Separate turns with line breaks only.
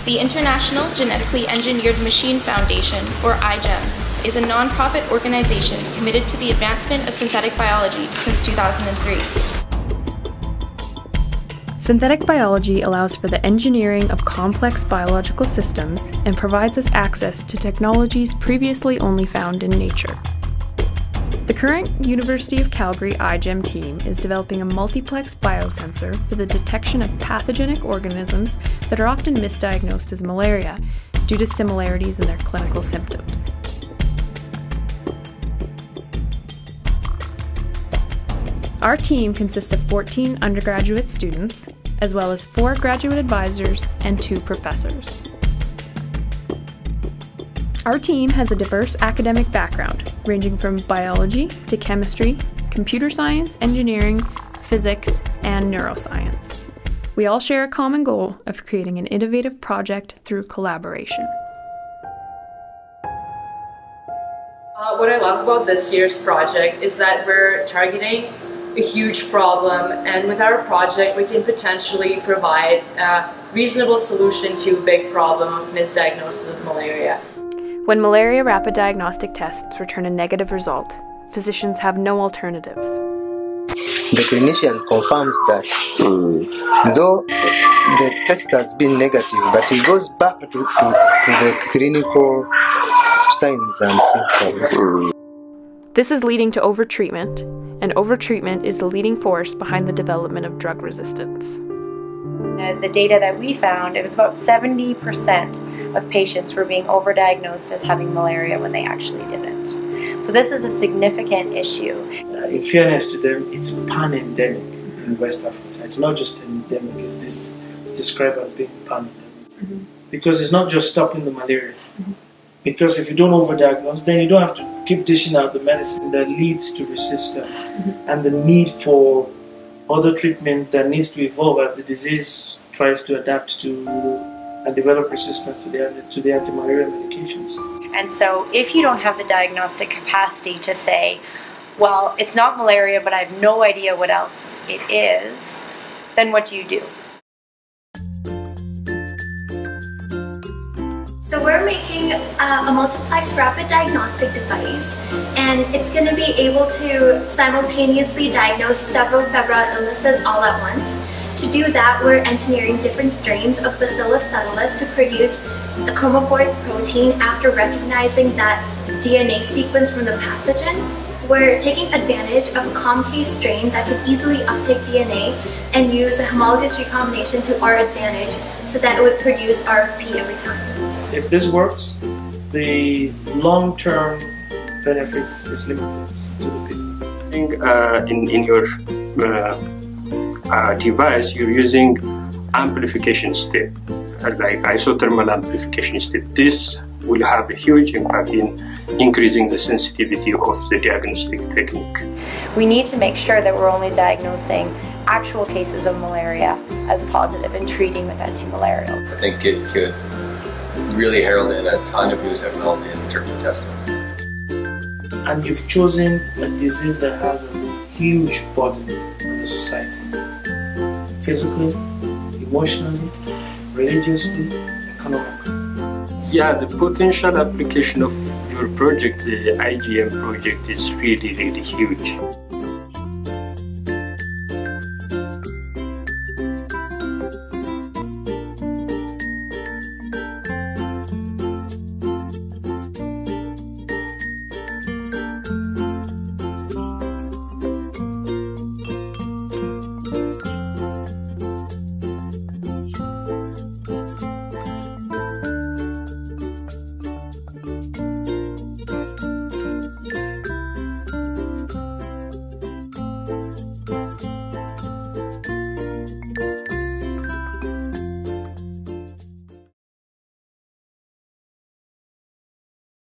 The International Genetically Engineered Machine Foundation, or iGem, is a non-profit organization committed to the advancement of synthetic biology since 2003.
Synthetic biology allows for the engineering of complex biological systems and provides us access to technologies previously only found in nature. The current University of Calgary iGem team is developing a multiplex biosensor for the detection of pathogenic organisms that are often misdiagnosed as malaria due to similarities in their clinical symptoms. Our team consists of 14 undergraduate students, as well as 4 graduate advisors and 2 professors. Our team has a diverse academic background, ranging from biology to chemistry, computer science, engineering, physics, and neuroscience. We all share a common goal of creating an innovative project through collaboration.
What I love about this year's project is that we're targeting a huge problem, and with our project we can potentially provide a reasonable solution to a big problem of misdiagnosis of malaria.
When malaria rapid diagnostic tests return a negative result, physicians have no alternatives.
The clinician confirms that though the test has been negative, but it goes back to the clinical signs and symptoms.
This is leading to overtreatment, and overtreatment is the leading force behind the development of drug resistance.
The data that we found, it was about 70% of patients were being overdiagnosed as having malaria when they actually didn't. So this is a significant issue.
In fairness to them, it's pan-endemic in West Africa. It's not just endemic, it's described as being pan-endemic. Because it's not just stopping the malaria. Because if you don't overdiagnose, then you don't have to keep dishing out the medicine that leads to resistance and the need for other treatment that needs to evolve as the disease tries to adapt to and develop resistance to the anti-malaria medications.
And so if you don't have the diagnostic capacity to say, well, it's not malaria, but I have no idea what else it is, then what do you do?
So we're making a multiplex rapid diagnostic device, and it's going to be able to simultaneously diagnose several febrile illnesses all at once. To do that, we're engineering different strains of Bacillus subtilis to produce a chromophoric protein after recognizing that DNA sequence from the pathogen. We're taking advantage of a COMK strain that can easily uptake DNA and use a homologous recombination to our advantage so that it would produce RFP every time.
If this works, the long-term benefits is limitless to the people.
In your device, you're using amplification step, like isothermal amplification step. This will have a huge impact in increasing the sensitivity of the diagnostic technique.
We need to make sure that we're only diagnosing actual cases of malaria as positive and treating with anti-malarial.
I think it could really herald in a ton of new technology in terms of testing.
And you've chosen a disease that has a huge burden on the society. Physically, emotionally, religiously, economically.
Yeah, the potential application of your project, the iGem project, is really, really huge.